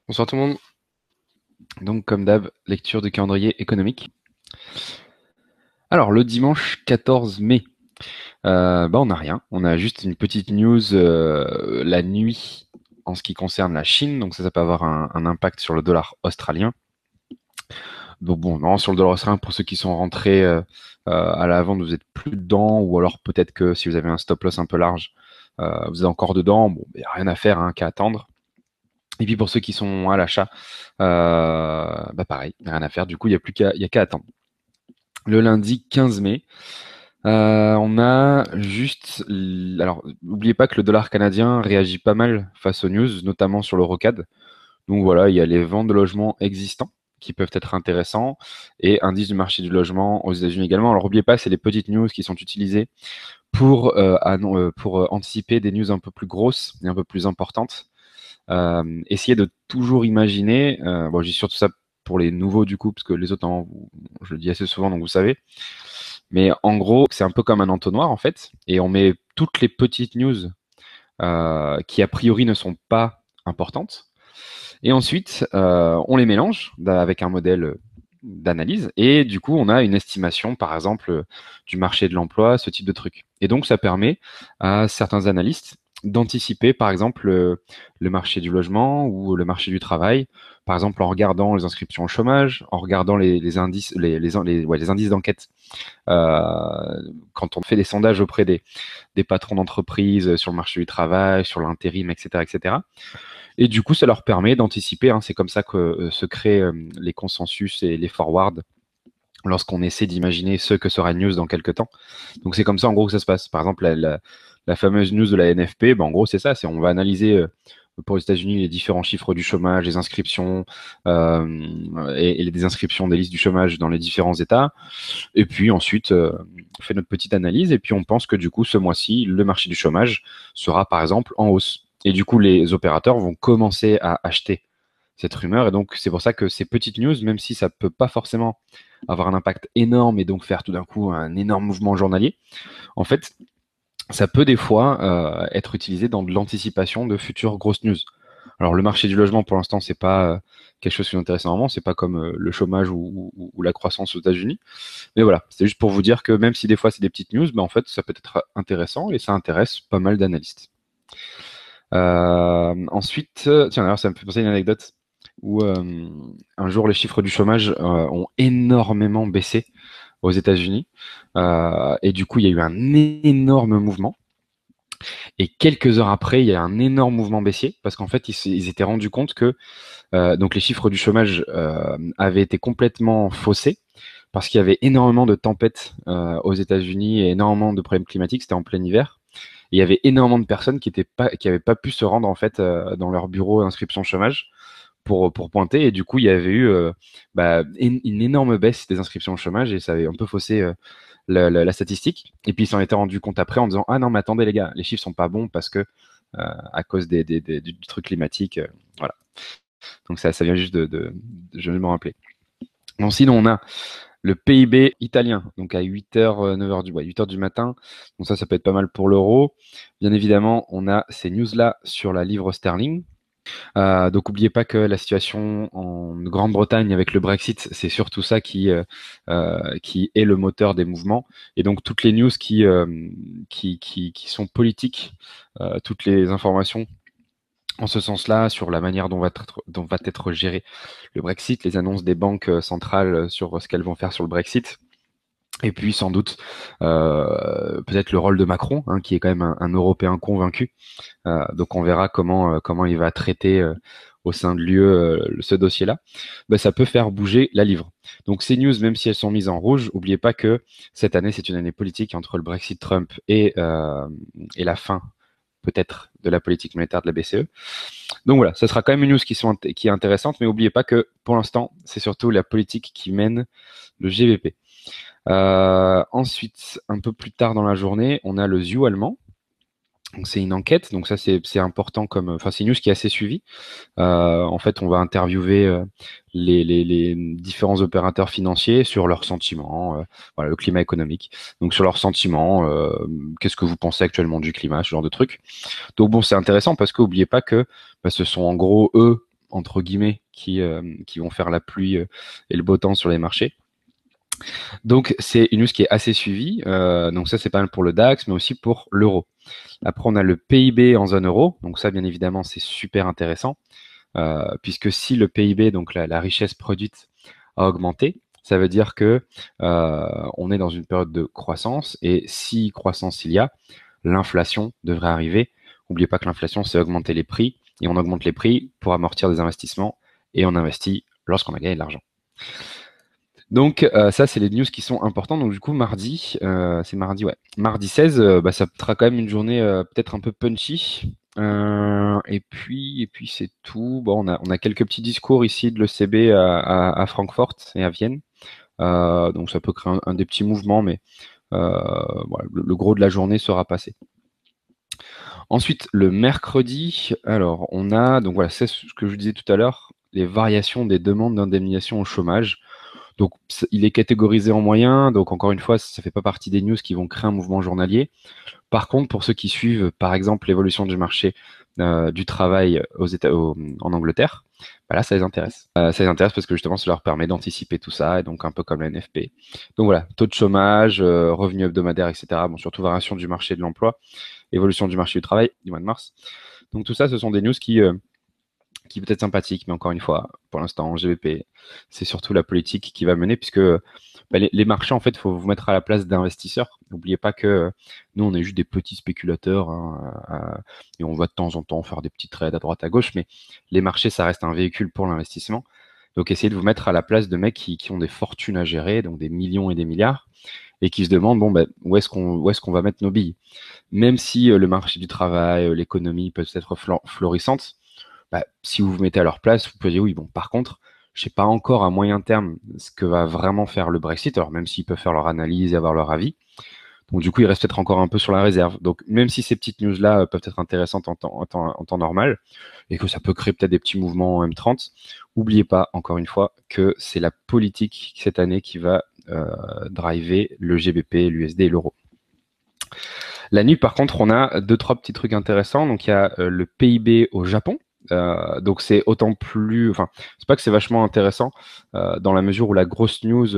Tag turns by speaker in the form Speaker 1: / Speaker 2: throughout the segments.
Speaker 1: Bonsoir tout le monde. Donc comme d'hab, lecture du calendrier économique. Alors le dimanche 14 mai, on n'a rien. On a juste une petite news la nuit en ce qui concerne la Chine. Donc ça peut avoir un impact sur le dollar australien. Donc bon, non, sur le dollar australien, pour ceux qui sont rentrés à la vente, vous êtes plus dedans. Ou alors peut-être que si vous avez un stop loss un peu large, vous êtes encore dedans. Bon, il n'y a rien à faire, hein, qu'à attendre. Et puis pour ceux qui sont à l'achat, pareil, rien à faire. Du coup, il y a qu'à attendre. Le lundi 15 mai, on a juste. Alors, n'oubliez pas que le dollar canadien réagit pas mal face aux news, notamment sur le rocade. Donc voilà, il y a les ventes de logements existants qui peuvent être intéressants et indice du marché du logement aux États-Unis également. Alors, n'oubliez pas, c'est les petites news qui sont utilisées pour anticiper des news un peu plus grosses et un peu plus importantes. Essayez de toujours imaginer. Bon, j'ai surtout ça pour les nouveaux du coup, parce que les autres, non, je le dis assez souvent, donc vous savez. Mais en gros, c'est un peu comme un entonnoir en fait, et on met toutes les petites news qui a priori ne sont pas importantes, et ensuite on les mélange avec un modèle d'analyse, et du coup on a une estimation, par exemple, du marché de l'emploi, ce type de truc. Et donc ça permet à certains analystes d'anticiper, par exemple, le marché du logement ou le marché du travail, par exemple en regardant les inscriptions au chômage, en regardant les indices, les indices d'enquête quand on fait des sondages auprès des patrons d'entreprise sur le marché du travail, sur l'intérim, etc., etc. Et du coup, ça leur permet d'anticiper, hein. C'est comme ça que se créent les consensus et les forwards lorsqu'on essaie d'imaginer ce que sera une news dans quelques temps. Donc c'est comme ça en gros que ça se passe. Par exemple, la fameuse news de la NFP, en gros c'est ça, c'est on va analyser pour les États-Unis les différents chiffres du chômage, les inscriptions et les inscriptions des listes du chômage dans les différents États. Et puis ensuite, on fait notre petite analyse et puis on pense que du coup, ce mois-ci, le marché du chômage sera par exemple en hausse. Et du coup, les opérateurs vont commencer à acheter cette rumeur. Et donc, c'est pour ça que ces petites news, même si ça peut pas forcément avoir un impact énorme et donc faire tout d'un coup un énorme mouvement journalier, en fait, ça peut des fois être utilisé dans de l'anticipation de futures grosses news. Alors le marché du logement pour l'instant c'est pas quelque chose qui nous intéresse énormément, c'est pas comme le chômage ou la croissance aux États-Unis. Mais voilà, c'est juste pour vous dire que même si des fois c'est des petites news, en fait ça peut être intéressant et ça intéresse pas mal d'analystes. Ensuite, tiens d'ailleurs ça me fait penser à une anecdote où un jour les chiffres du chômage ont énormément baissé aux États-Unis et du coup il y a eu un énorme mouvement. Et quelques heures après, il y a un énorme mouvement baissier parce qu'en fait, ils étaient rendus compte que donc les chiffres du chômage avaient été complètement faussés parce qu'il y avait énormément de tempêtes aux États-Unis et énormément de problèmes climatiques. C'était en plein hiver. Et il y avait énormément de personnes qui avaient pas pu se rendre en fait dans leur bureau d'inscription chômage pour pointer. Et du coup, il y avait eu une énorme baisse des inscriptions au chômage et ça avait un peu faussé la statistique. Et puis, ils s'en étaient rendu compte après en disant, ah non, mais attendez les gars, les chiffres sont pas bons parce que à cause du truc climatique, voilà. Donc ça vient juste je vais me rappeler. Bon, sinon, on a le PIB italien, donc à 8h, 9h 8h du matin. Donc ça peut être pas mal pour l'euro. Bien évidemment, on a ces news-là sur la livre sterling. Donc n'oubliez pas que la situation en Grande-Bretagne avec le Brexit, c'est surtout ça qui est le moteur des mouvements. Et donc toutes les news qui sont politiques, toutes les informations en ce sens-là, sur la manière dont va être géré le Brexit, les annonces des banques centrales sur ce qu'elles vont faire sur le Brexit. Et puis sans doute peut-être le rôle de Macron, hein, qui est quand même un Européen convaincu. Donc on verra comment il va traiter au sein de l'UE ce dossier-là. Ça peut faire bouger la livre. Donc ces news, même si elles sont mises en rouge, n'oubliez pas que cette année c'est une année politique entre le Brexit Trump et la fin peut-être de la politique monétaire de la BCE. Donc voilà, ça sera quand même une news qui est intéressante, mais n'oubliez pas que pour l'instant c'est surtout la politique qui mène le GBP. Ensuite, un peu plus tard dans la journée, on a le ZU allemand. Donc c'est une enquête, donc ça c'est important enfin c'est une news qui est assez suivie. En fait, on va interviewer les différents opérateurs financiers sur leurs sentiments, voilà, le climat économique. Donc sur leurs sentiments, qu'est-ce que vous pensez actuellement du climat, ce genre de trucs. Donc bon, c'est intéressant parce que n'oubliez pas que ce sont en gros eux entre guillemets, qui vont faire la pluie et le beau temps sur les marchés. Donc, c'est une news qui est assez suivie. Donc ça, c'est pas mal pour le DAX, mais aussi pour l'euro. Après, on a le PIB en zone euro. Donc ça, bien évidemment, c'est super intéressant. Puisque si le PIB, donc la richesse produite, a augmenté, ça veut dire que on est dans une période de croissance. Et si croissance il y a, l'inflation devrait arriver. N'oubliez pas que l'inflation, c'est augmenter les prix. Et on augmente les prix pour amortir des investissements. Et on investit lorsqu'on a gagné de l'argent. Donc ça, c'est les news qui sont importantes. Donc du coup, mardi, c'est mardi, ouais. Mardi 16, ça sera quand même une journée peut-être un peu punchy. Et puis c'est tout. Bon, on a quelques petits discours ici de l'ECB à Francfort et à Vienne. Donc ça peut créer un des petits mouvements, mais voilà, le gros de la journée sera passé. Ensuite, le mercredi, alors on a, donc voilà, c'est ce que je vous disais tout à l'heure, les variations des demandes d'indemnisation au chômage. Donc, il est catégorisé en moyen. Donc, encore une fois, ça fait pas partie des news qui vont créer un mouvement journalier. Par contre, pour ceux qui suivent, par exemple, l'évolution du marché du travail en Angleterre, bah là, ça les intéresse. Ça les intéresse parce que justement, ça leur permet d'anticiper tout ça, et donc un peu comme la NFP. Donc voilà, taux de chômage, revenus hebdomadaires, etc. Bon, surtout variation du marché de l'emploi, évolution du marché du travail du mois de mars. Donc tout ça, ce sont des news qui peut être sympathique, mais encore une fois, pour l'instant, en GBP, c'est surtout la politique qui va mener, puisque les marchés, en fait, il faut vous mettre à la place d'investisseurs. N'oubliez pas que nous, on est juste des petits spéculateurs, hein, et on va de temps en temps faire des petits trades à droite, à gauche, mais les marchés, ça reste un véhicule pour l'investissement. Donc, essayez de vous mettre à la place de mecs qui ont des fortunes à gérer, donc des millions et des milliards, et qui se demandent, bon, ben, où est-ce qu'on va mettre nos billes? Même si le marché du travail, l'économie peut être florissante, bah, si vous vous mettez à leur place, vous pouvez dire oui, bon, par contre, je sais pas encore à moyen terme ce que va vraiment faire le Brexit, alors même s'ils peuvent faire leur analyse et avoir leur avis. Donc du coup, ils restent peut-être encore un peu sur la réserve. Donc même si ces petites news-là peuvent être intéressantes en temps normal, et que ça peut créer peut-être des petits mouvements en M30, n'oubliez pas, encore une fois, que c'est la politique cette année qui va driver le GBP, l'USD et l'euro. La nuit, par contre, on a deux, trois petits trucs intéressants. Donc il y a le PIB au Japon. Donc c'est autant plus, enfin, c'est pas que c'est vachement intéressant dans la mesure où la grosse news,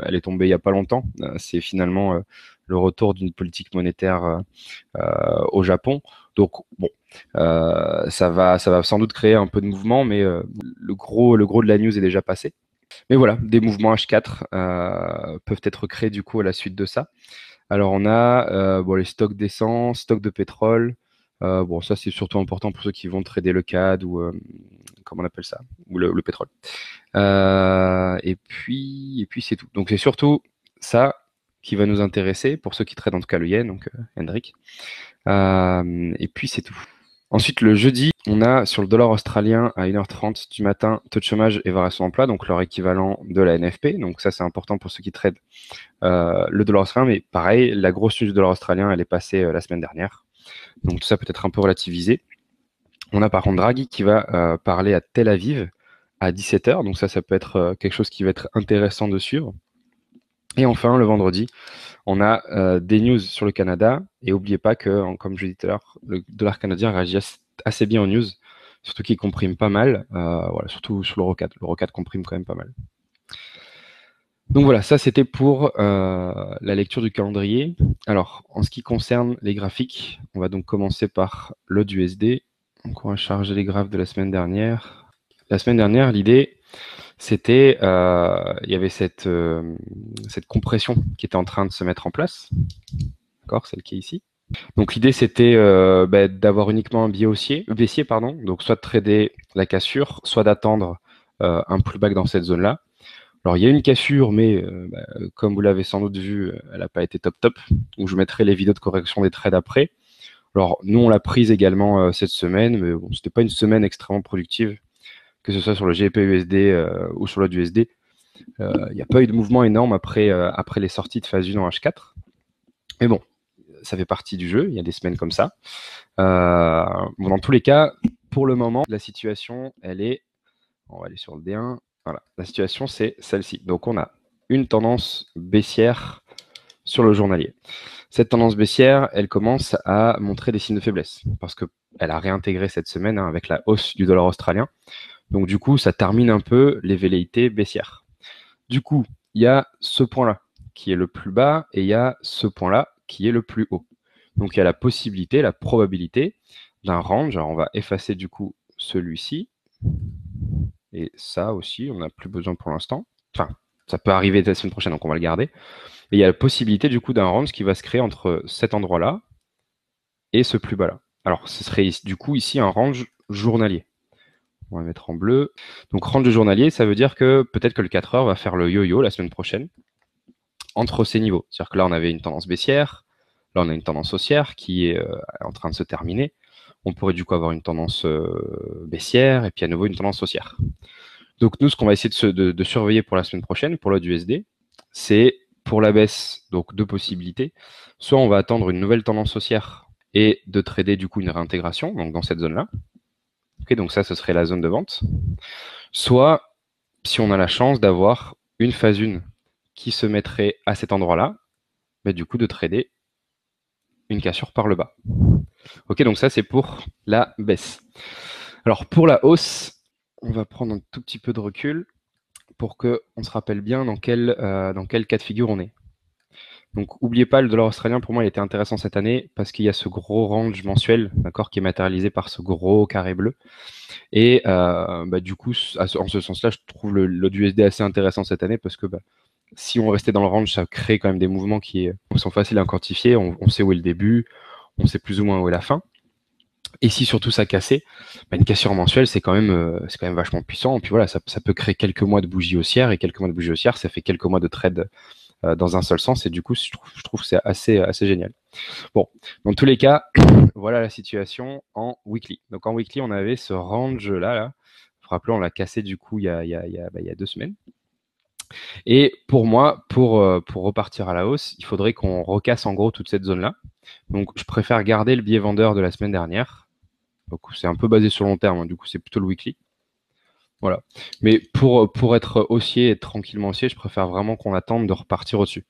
Speaker 1: elle est tombée il y a pas longtemps. C'est finalement le retour d'une politique monétaire au Japon. Donc bon, ça va sans doute créer un peu de mouvement, mais le gros de la news est déjà passé. Mais voilà, des mouvements H4 peuvent être créés du coup à la suite de ça. Alors on a les stocks d'essence, stocks de pétrole. Bon, ça c'est surtout important pour ceux qui vont trader le CAD ou comment on appelle ça, ou le pétrole. Et puis c'est tout. Donc c'est surtout ça qui va nous intéresser pour ceux qui tradent en tout cas le yen, donc Hendrik. Et puis c'est tout. Ensuite, le jeudi, on a sur le dollar australien à 1h30 du matin, taux de chômage et variation d'emploi, donc leur équivalent de la NFP. Donc ça, c'est important pour ceux qui tradent le dollar australien. Mais pareil, la grosse news du dollar australien, elle est passée la semaine dernière. Donc tout ça peut être un peu relativisé. On a par contre Draghi qui va parler à Tel Aviv à 17h. Donc ça peut être quelque chose qui va être intéressant de suivre. Et enfin, le vendredi, on a des news sur le Canada. Et n'oubliez pas que, comme je l'ai dit tout à l'heure, le dollar canadien réagit assez bien aux news, surtout qu'il comprime pas mal. Voilà, surtout sur l'euro 4. L'euro 4 comprime quand même pas mal. Donc voilà, ça c'était pour la lecture du calendrier. Alors, en ce qui concerne les graphiques, on va donc commencer par l'USD. Donc on va charger les graphes de la semaine dernière. La semaine dernière, l'idée, c'était, il y avait cette compression qui était en train de se mettre en place, d'accord, celle qui est ici. Donc l'idée, c'était d'avoir uniquement un biais baissier, pardon, donc soit de trader la cassure, soit d'attendre un pullback dans cette zone-là. Alors il y a une cassure, mais comme vous l'avez sans doute vu, elle n'a pas été top. Donc je vous mettrai les vidéos de correction des trades après. Alors nous, on l'a prise également cette semaine, mais bon, c'était pas une semaine extrêmement productive, que ce soit sur le GBP-USD ou sur l'USD. Il n'y a pas eu de mouvement énorme après les sorties de phase 1 en H4. Mais bon, ça fait partie du jeu, il y a des semaines comme ça. Dans tous les cas, pour le moment, la situation, on va aller sur le D1. Voilà, la situation, c'est celle-ci. Donc, on a une tendance baissière sur le journalier. Cette tendance baissière, elle commence à montrer des signes de faiblesse parce qu'elle a réintégré cette semaine avec la hausse du dollar australien. Donc du coup, ça termine un peu les velléités baissières. Du coup, il y a ce point-là qui est le plus bas et il y a ce point-là qui est le plus haut. Donc il y a la possibilité, la probabilité d'un range. Alors on va effacer du coup celui-ci et ça aussi, on n'a plus besoin pour l'instant. Enfin, ça peut arriver la semaine prochaine, donc on va le garder. Et il y a la possibilité du coup d'un range qui va se créer entre cet endroit-là et ce plus bas-là. Alors ce serait du coup ici un range journalier. On va mettre en bleu. Donc range de journalier, ça veut dire que peut-être que le 4 heures va faire le yo-yo la semaine prochaine entre ces niveaux. C'est-à-dire que là, on avait une tendance baissière, là, on a une tendance haussière qui est en train de se terminer. On pourrait du coup avoir une tendance baissière et puis à nouveau une tendance haussière. Donc nous, ce qu'on va essayer de surveiller pour la semaine prochaine, pour l'USD, c'est pour la baisse, donc deux possibilités. Soit on va attendre une nouvelle tendance haussière et de trader du coup une réintégration, donc dans cette zone-là. Okay, donc ça, ce serait la zone de vente. Soit, si on a la chance d'avoir une phase 1 qui se mettrait à cet endroit-là, bah, du coup de trader une cassure par le bas. Ok, donc ça c'est pour la baisse. Alors pour la hausse, on va prendre un tout petit peu de recul pour qu'on se rappelle bien dans quel cas de figure on est. Donc oubliez pas, le dollar australien pour moi il était intéressant cette année parce qu'il y a ce gros range mensuel, d'accord, qui est matérialisé par ce gros carré bleu. Et bah, du coup, en ce sens-là, je trouve le USD assez intéressant cette année parce que bah, si on restait dans le range, ça crée quand même des mouvements qui sont faciles à quantifier. On sait où est le début, on sait plus ou moins où est la fin. Et si surtout ça cassait, bah, une cassure mensuelle, c'est quand même vachement puissant. Et puis voilà, ça peut créer quelques mois de bougies haussières et quelques mois de bougies haussières, ça fait quelques mois de trade dans un seul sens. Et du coup, je trouve que c'est assez génial. Bon, dans tous les cas, voilà la situation en weekly. Donc en weekly, on avait ce range là. Rappelons, on l'a cassé du coup il y a 2 semaines. Et pour moi, pour repartir à la hausse, il faudrait qu'on recasse en gros toute cette zone-là. Donc je préfère garder le biais vendeur de la semaine dernière. Donc c'est un peu basé sur long terme, hein. Du coup c'est plutôt le weekly. Voilà. Mais pour être haussier et tranquillement haussier, je préfère vraiment qu'on attende de repartir au-dessus.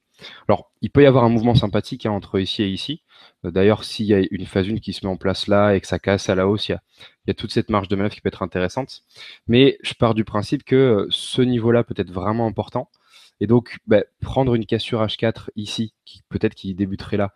Speaker 1: Alors, il peut y avoir un mouvement sympathique entre ici et ici. D'ailleurs, s'il y a une phase 1 qui se met en place là et que ça casse à la hausse, il y a toute cette marge de manœuvre qui peut être intéressante. Mais je pars du principe que ce niveau-là peut être vraiment important. Et donc, bah, prendre une cassure H4 ici, peut-être qui débuterait là,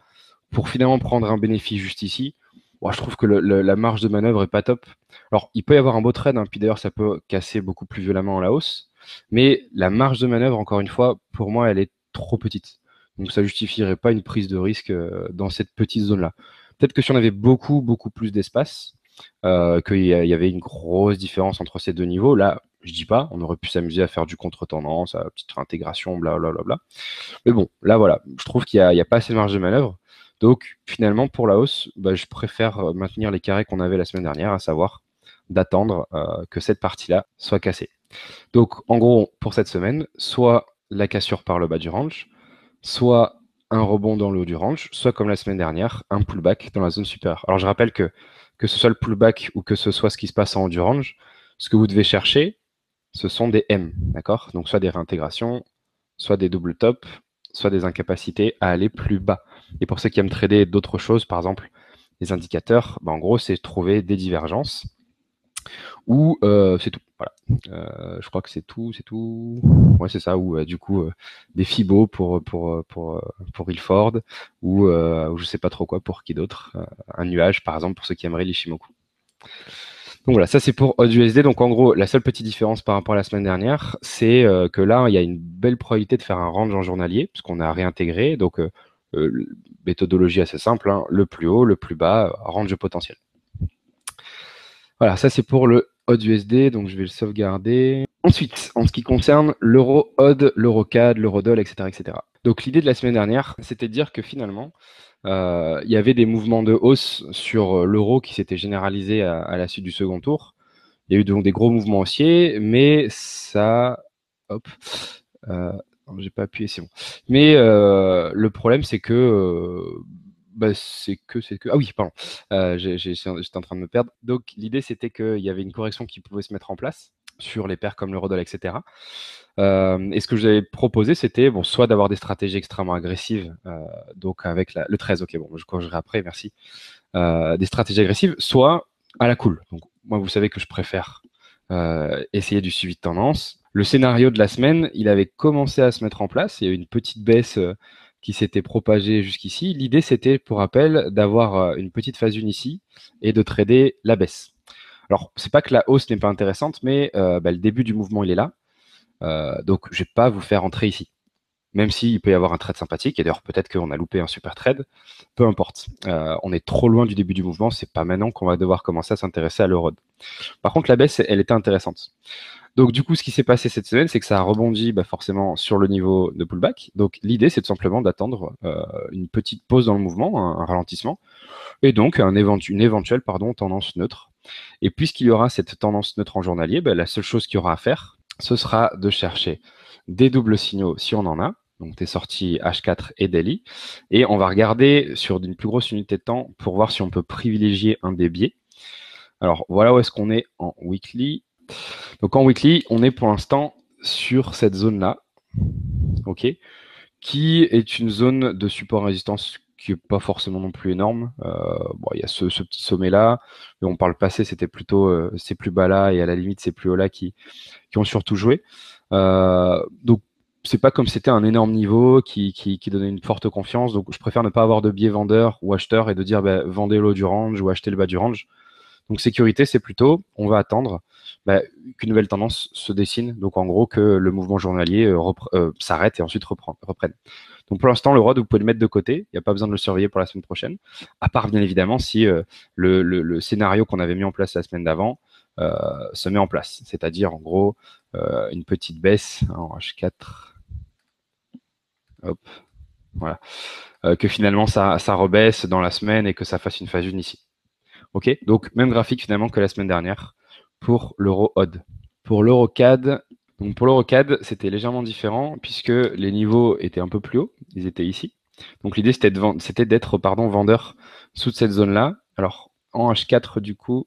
Speaker 1: pour finalement prendre un bénéfice juste ici, bon, je trouve que la marge de manœuvre est pas top. Alors, il peut y avoir un beau trade, hein, puis d'ailleurs, ça peut casser beaucoup plus violemment à la hausse. Mais la marge de manœuvre, encore une fois, pour moi, elle est trop petite. Donc, ça justifierait pas une prise de risque dans cette petite zone-là. Peut-être que si on avait beaucoup plus d'espace, qu'il y avait une grosse différence entre ces deux niveaux, là, je dis pas, on aurait pu s'amuser à faire du contre-tendance, à petite réintégration, blablabla. Mais bon, là, voilà, je trouve qu'il y a pas assez de marge de manœuvre. Donc, finalement, pour la hausse, bah, je préfère maintenir les carrés qu'on avait la semaine dernière, à savoir d'attendre que cette partie-là soit cassée. Donc, en gros, pour cette semaine, soit la cassure par le bas du range, soit un rebond dans le haut du range, soit comme la semaine dernière, un pullback dans la zone supérieure. Alors, je rappelle que ce soit le pullback ou que ce soit ce qui se passe en haut du range, ce que vous devez chercher, ce sont des M, d'accord? Donc, soit des réintégrations, soit des double top, soit des incapacités à aller plus bas. Et pour ceux qui aiment trader d'autres choses, par exemple les indicateurs, bah en gros, c'est trouver des divergences ou c'est tout. Voilà. Je crois que c'est tout. Ouais, c'est ça. Ou du coup des Fibo pour Ilford ou je sais pas trop quoi pour qui d'autre. Un nuage, par exemple, pour ceux qui aimeraient l'Ishimoku. Donc voilà, ça c'est pour USD. Donc en gros, la seule petite différence par rapport à la semaine dernière, c'est que là, il y a une belle probabilité de faire un range en journalier, puisqu'on a réintégré. Donc méthodologie assez simple, hein, le plus haut, le plus bas, range potentiel. Voilà, ça c'est pour le HOD USD, donc je vais le sauvegarder. Ensuite, en ce qui concerne l'euro HOD, l'euro CAD, l'euro DOL, etc., etc. Donc l'idée de la semaine dernière, c'était de dire que finalement, il y avait des mouvements de hausse sur l'euro qui s'étaient généralisés à la suite du second tour. Il y a eu donc des gros mouvements haussiers, mais ça, hop, j'ai pas appuyé, c'est bon. Mais le problème, c'est que bah, ah oui, pardon, j'étais en train de me perdre. Donc l'idée, c'était qu'il y avait une correction qui pouvait se mettre en place sur les paires comme l'eurodoll, etc. Et ce que je vous avais proposé, c'était bon, soit d'avoir des stratégies extrêmement agressives, donc avec le 13, ok, bon, je corrigerai après, merci, des stratégies agressives, soit à la cool. Donc moi, vous savez que je préfère essayer du suivi de tendance. Le scénario de la semaine, il avait commencé à se mettre en place. Il y a eu une petite baisse qui s'était propagée jusqu'ici. L'idée, c'était, pour rappel, d'avoir une petite phase une ici et de trader la baisse. Alors, c'est pas que la hausse n'est pas intéressante, mais le début du mouvement, il est là. Donc, je vais pas vous faire entrer ici. Même s'il peut y avoir un trade sympathique, et d'ailleurs peut-être qu'on a loupé un super trade, peu importe. On est trop loin du début du mouvement, c'est pas maintenant qu'on va devoir commencer à s'intéresser à l'euro. Par contre, la baisse, elle était intéressante. Donc du coup, ce qui s'est passé cette semaine, c'est que ça a rebondi forcément sur le niveau de pullback. Donc l'idée, c'est tout simplement d'attendre une petite pause dans le mouvement, un ralentissement, et donc une éventuelle tendance neutre. Et puisqu'il y aura cette tendance neutre en journalier, la seule chose qu'il y aura à faire, ce sera de chercher des doubles signaux si on en a, donc des sorties H4 et daily, et on va regarder sur une plus grosse unité de temps pour voir si on peut privilégier un des biais. Alors voilà où est-ce qu'on est en weekly. Donc en weekly, on est pour l'instant sur cette zone-là, ok, qui est une zone de support résistance qui est pas forcément non plus énorme. Il y a ce petit sommet-là, mais on parle passé, c'était plutôt ces plus bas-là et à la limite ces plus hauts-là qui ont surtout joué. Donc c'est pas comme c'était un énorme niveau qui donnait une forte confiance. Donc je préfère ne pas avoir de biais vendeur ou acheteur et de dire vendez le haut du range ou achetez le bas du range. Donc sécurité, c'est plutôt on va attendre qu'une nouvelle tendance se dessine. Donc en gros que le mouvement journalier s'arrête et ensuite reprenne. Donc pour l'instant, le ROD, vous pouvez le mettre de côté. Il n'y a pas besoin de le surveiller pour la semaine prochaine. À part bien évidemment si le scénario qu'on avait mis en place la semaine d'avant se met en place. C'est-à-dire en gros une petite baisse en H4. Hop, voilà. Que finalement ça rebaisse dans la semaine et que ça fasse une phase une ici. Ok, donc même graphique finalement que la semaine dernière pour l'euro odd. Pour l'euro CAD, donc pour l'euro CAD, c'était légèrement différent puisque les niveaux étaient un peu plus hauts, ils étaient ici. Donc l'idée c'était d'être vendeur sous cette zone-là. Alors en H4 du coup,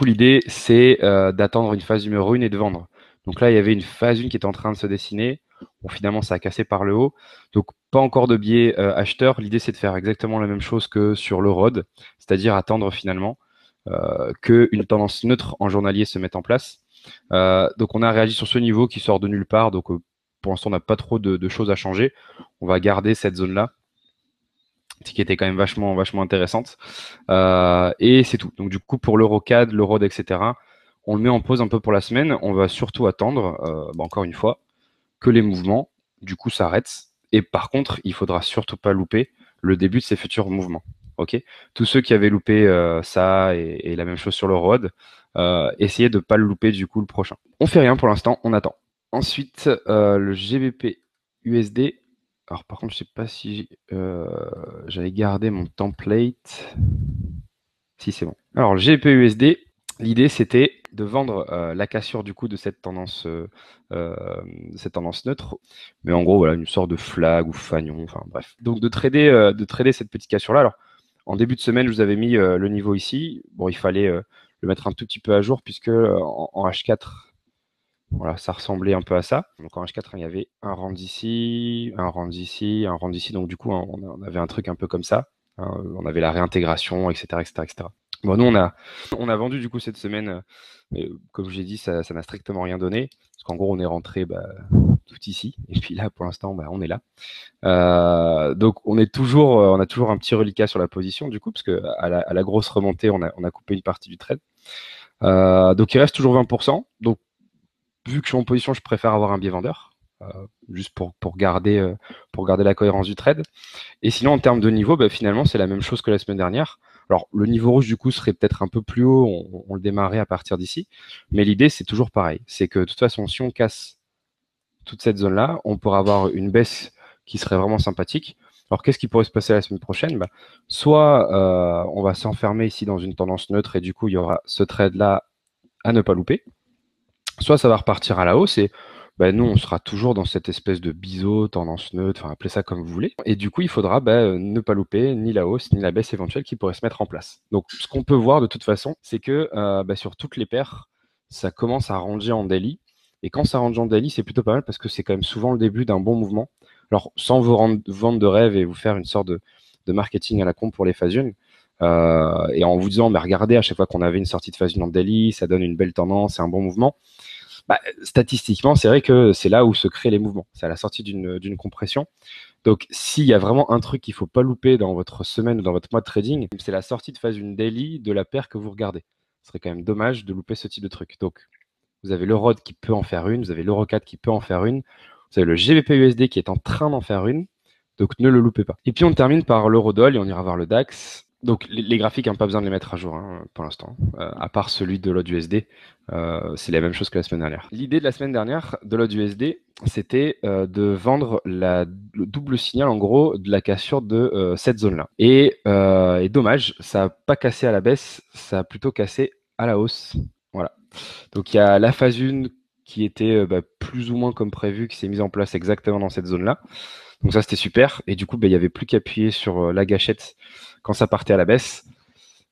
Speaker 1: l'idée c'est d'attendre une phase numéro 1 et de vendre. Donc là il y avait une phase 1 qui était en train de se dessiner. Bon, finalement ça a cassé par le haut. Donc pas encore de biais acheteur. L'idée c'est de faire exactement la même chose que sur le ROD, c'est-à-dire attendre finalement qu'une tendance neutre en journalier se mette en place. Donc on a réagi sur ce niveau qui sort de nulle part. Donc pour l'instant on n'a pas trop de choses à changer. On va garder cette zone-là qui était quand même vachement intéressante. Et c'est tout. Donc du coup pour l'EuroCAD, l'Eurod, etc., on le met en pause un peu pour la semaine. On va surtout attendre, encore une fois, que les mouvements du coup s'arrêtent. Et par contre, il faudra surtout pas louper le début de ces futurs mouvements. Ok, tous ceux qui avaient loupé ça et la même chose sur le ROD, essayez de pas le louper du coup le prochain. On fait rien pour l'instant, on attend. Ensuite, le GBP USD. Alors par contre, je sais pas si j'avais gardé mon template. Si c'est bon. Alors le GBP USD, l'idée c'était de vendre la cassure du coup de cette tendance neutre, mais en gros voilà une sorte de flag ou fanion, enfin bref. Donc de trader cette petite cassure là. Alors en début de semaine, je vous avais mis le niveau ici. Bon, il fallait le mettre un tout petit peu à jour puisque en H4, voilà, ça ressemblait un peu à ça. Donc en H4, il y avait un rand ici, un rand ici, un rand ici. Donc du coup, on avait un truc un peu comme ça. On avait la réintégration, etc., etc., etc. Bon, nous, on a vendu du coup cette semaine. Mais comme j'ai dit, ça n'a strictement rien donné. Parce qu'en gros, on est rentré tout ici. Et puis là, pour l'instant, on est là. Donc on a toujours un petit reliquat sur la position du coup, parce que à la grosse remontée, on a coupé une partie du trade. Donc il reste toujours 20%. Donc vu que je suis en position, je préfère avoir un biais vendeur, juste pour garder la cohérence du trade. Et sinon, en termes de niveau, finalement, c'est la même chose que la semaine dernière. Alors, le niveau rouge, du coup, serait peut-être un peu plus haut, on le démarrait à partir d'ici. Mais l'idée, c'est toujours pareil. C'est que, de toute façon, si on casse toute cette zone-là, on pourra avoir une baisse qui serait vraiment sympathique. Alors, qu'est-ce qui pourrait se passer la semaine prochaine? Soit on va s'enfermer ici dans une tendance neutre et du coup, il y aura ce trade-là à ne pas louper. Soit ça va repartir à la hausse et nous, on sera toujours dans cette espèce de biseau, tendance neutre, enfin appelez ça comme vous voulez. Et du coup, il faudra ne pas louper ni la hausse ni la baisse éventuelle qui pourrait se mettre en place. Donc, ce qu'on peut voir de toute façon, c'est que sur toutes les paires, ça commence à ranger en daily. Et quand ça range en daily, c'est plutôt pas mal parce que c'est quand même souvent le début d'un bon mouvement. Alors, sans vous vendre de rêve et vous faire une sorte de marketing à la con pour les phases jeunes, et en vous disant, mais regardez, à chaque fois qu'on avait une sortie de phase 1 en daily, ça donne une belle tendance, c'est un bon mouvement. Bah, statistiquement, c'est vrai que c'est là où se créent les mouvements. C'est à la sortie d'une compression. Donc, s'il y a vraiment un truc qu'il ne faut pas louper dans votre semaine ou dans votre mois de trading, c'est la sortie de phase 1 daily de la paire que vous regardez. Ce serait quand même dommage de louper ce type de truc. Donc, vous avez le ROD qui peut en faire une, vous avez l'Euro 4 qui peut en faire une, vous avez le GBP USD qui est en train d'en faire une, donc ne le loupez pas. Et puis on termine par l'Eurodoll et on ira voir le DAX. Donc les graphiques, pas besoin de les mettre à jour pour l'instant, à part celui de l'AUD-USD, c'est la même chose que la semaine dernière. L'idée de la semaine dernière de l'AUD-USD, c'était de vendre le double signal en gros de la cassure de cette zone-là. Et dommage, ça n'a pas cassé à la baisse, ça a plutôt cassé à la hausse. Voilà. Donc il y a la phase 1 qui était plus ou moins comme prévu, qui s'est mise en place exactement dans cette zone-là. Donc ça c'était super. Et du coup, il n'y avait plus qu'à appuyer sur la gâchette quand ça partait à la baisse.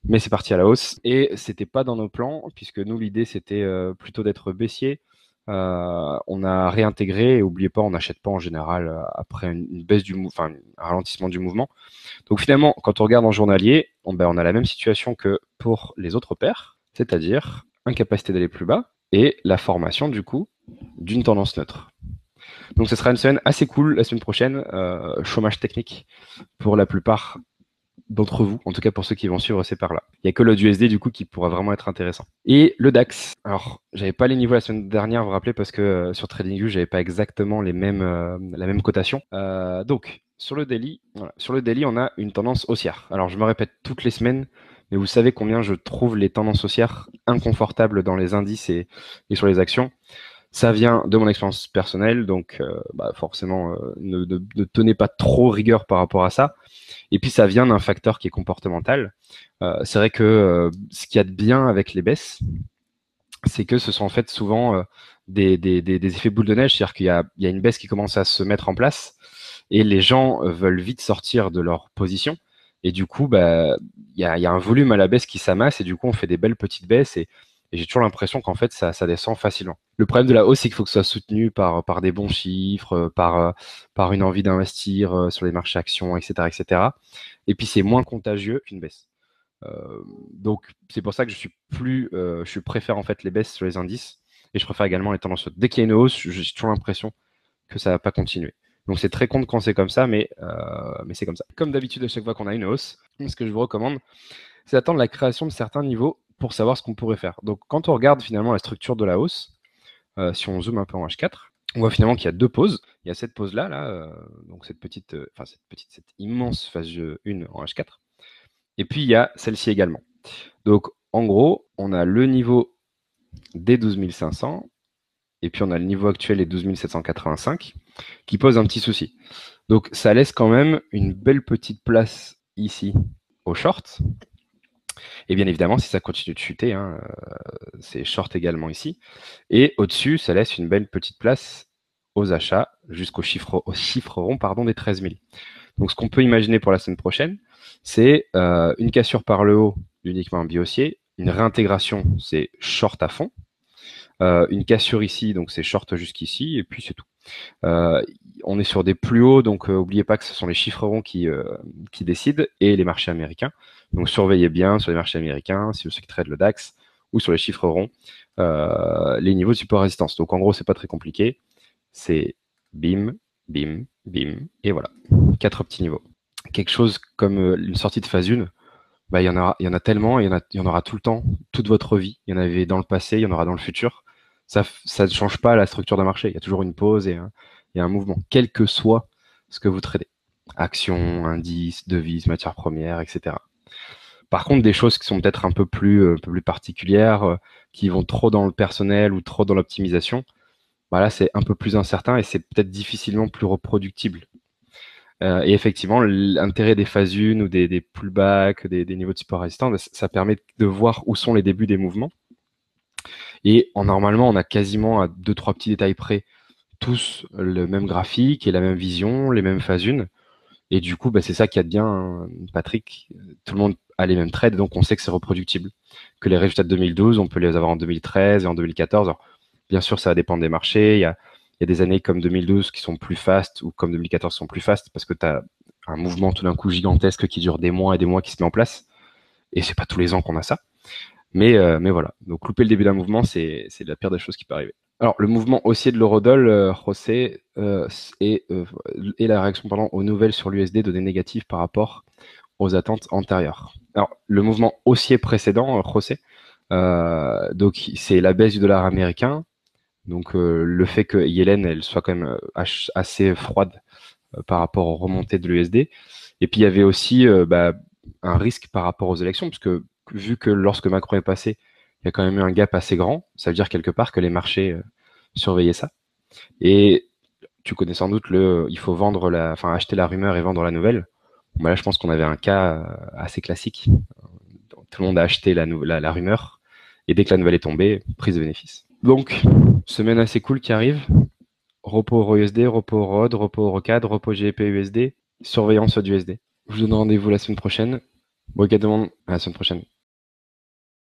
Speaker 1: Mais c'est parti à la hausse. Et c'était pas dans nos plans, puisque nous, l'idée, c'était plutôt d'être baissier. On a réintégré, et n'oubliez pas, on n'achète pas en général après une baisse un ralentissement du mouvement. Donc finalement, quand on regarde en journalier, on a la même situation que pour les autres paires, c'est-à-dire incapacité d'aller plus bas et la formation du coup d'une tendance neutre. Donc ce sera une semaine assez cool la semaine prochaine, chômage technique pour la plupart d'entre vous, en tout cas pour ceux qui vont suivre ces paires-là. Il n'y a que le USD du coup qui pourra vraiment être intéressant. Et le DAX, alors j'avais pas les niveaux la semaine dernière, vous vous rappelez, parce que sur TradingView, j'avais pas exactement la même cotation. Donc sur le daily, on a une tendance haussière. Alors je me répète toutes les semaines, mais vous savez combien je trouve les tendances haussières inconfortables dans les indices et sur les actions. Ça vient de mon expérience personnelle, donc forcément, ne tenez pas trop rigueur par rapport à ça. Et puis ça vient d'un facteur qui est comportemental. C'est vrai que ce qu'il y a de bien avec les baisses, c'est que ce sont en fait souvent des effets boule de neige, c'est-à-dire qu'il y a une baisse qui commence à se mettre en place et les gens veulent vite sortir de leur position. Et du coup, il y a un volume à la baisse qui s'amasse et du coup, on fait des belles petites baisses et j'ai toujours l'impression qu'en fait, ça descend facilement. Le problème de la hausse, c'est qu'il faut que ce soit soutenu par des bons chiffres, par une envie d'investir sur les marchés actions, etc., etc. Et puis, c'est moins contagieux qu'une baisse. Donc, c'est pour ça que je préfère en fait les baisses sur les indices et je préfère également les tendances hautes. Dès qu'il y a une hausse, j'ai toujours l'impression que ça va pas continuer. Donc c'est très con quand c'est comme ça, mais c'est comme ça. Comme d'habitude, à chaque fois qu'on a une hausse, ce que je vous recommande, c'est d'attendre la création de certains niveaux pour savoir ce qu'on pourrait faire. Donc quand on regarde finalement la structure de la hausse, si on zoome un peu en H4, on voit finalement qu'il y a deux pauses. Il y a cette pause-là, donc cette immense phase 1 en H4. Et puis il y a celle-ci également. Donc en gros, on a le niveau des 12 500, et puis on a le niveau actuel des 12 785, qui pose un petit souci. Donc ça laisse quand même une belle petite place ici au short. Et bien évidemment, si ça continue de chuter, c'est short également ici. Et au-dessus, ça laisse une belle petite place aux achats jusqu'au chiffre rond des 13 000. Donc ce qu'on peut imaginer pour la semaine prochaine, c'est une cassure par le haut uniquement un bi-haussier, une réintégration, c'est short à fond, une cassure ici, donc c'est short jusqu'ici, et puis c'est tout. On est sur des plus hauts, donc n'oubliez pas que ce sont les chiffres ronds qui décident et les marchés américains. Donc surveillez bien sur les marchés américains, si vous ceux qui trade le DAX ou sur les chiffres ronds, les niveaux de support résistance. Donc en gros, c'est pas très compliqué. C'est bim, bim, bim, et voilà. 4 petits niveaux. Quelque chose comme une sortie de phase 1, il y en a tellement, il y en aura tout le temps, toute votre vie. Il y en avait dans le passé, il y en aura dans le futur. Ça ne change pas la structure d'un marché. Il y a toujours une pause et un mouvement, quel que soit ce que vous tradez. Actions, indices, devises, matières premières, etc. Par contre, des choses qui sont peut-être un peu plus particulières, qui vont trop dans le personnel ou trop dans l'optimisation, là, c'est un peu plus incertain et c'est peut-être difficilement plus reproductible. Et effectivement, l'intérêt des phases 1 ou des pullbacks, des niveaux de support résistant, ça permet de voir où sont les débuts des mouvements. Et normalement, on a quasiment à 2-3 petits détails près tous le même graphique et la même vision, les mêmes phases 1. Et du coup, c'est ça qui a de bien, hein, Patrick. Tout le monde a les mêmes trades, donc on sait que c'est reproductible. Que les résultats de 2012, on peut les avoir en 2013 et en 2014. Alors, bien sûr, ça va dépendre des marchés. Il y a des années comme 2012 qui sont plus fast ou comme 2014 qui sont plus fast parce que tu as un mouvement tout d'un coup gigantesque qui dure des mois et des mois qui se met en place. Et c'est pas tous les ans qu'on a ça. Mais voilà. Donc, louper le début d'un mouvement, c'est la pire des choses qui peut arriver. Alors, le mouvement haussier de l'eurodoll, José, et la réaction aux nouvelles sur l'USD données négatives par rapport aux attentes antérieures. Alors, le mouvement haussier précédent, José, donc c'est la baisse du dollar américain. Donc, le fait que Yellen, elle soit quand même assez froide par rapport aux remontées de l'USD. Et puis, il y avait aussi un risque par rapport aux élections, parce que vu que lorsque Macron est passé, il y a quand même eu un gap assez grand, ça veut dire quelque part que les marchés surveillaient ça. Et tu connais sans doute il faut acheter la rumeur et vendre la nouvelle. Bon, là, je pense qu'on avait un cas assez classique. Tout le monde a acheté la rumeur, et dès que la nouvelle est tombée, prise de bénéfice. Donc, semaine assez cool qui arrive. Repos Euro USD, repos ROD, repos EuroCAD, repos GBP USD, surveillance du USD. Je vous donne rendez-vous la semaine prochaine. Bon week-end, à la semaine prochaine.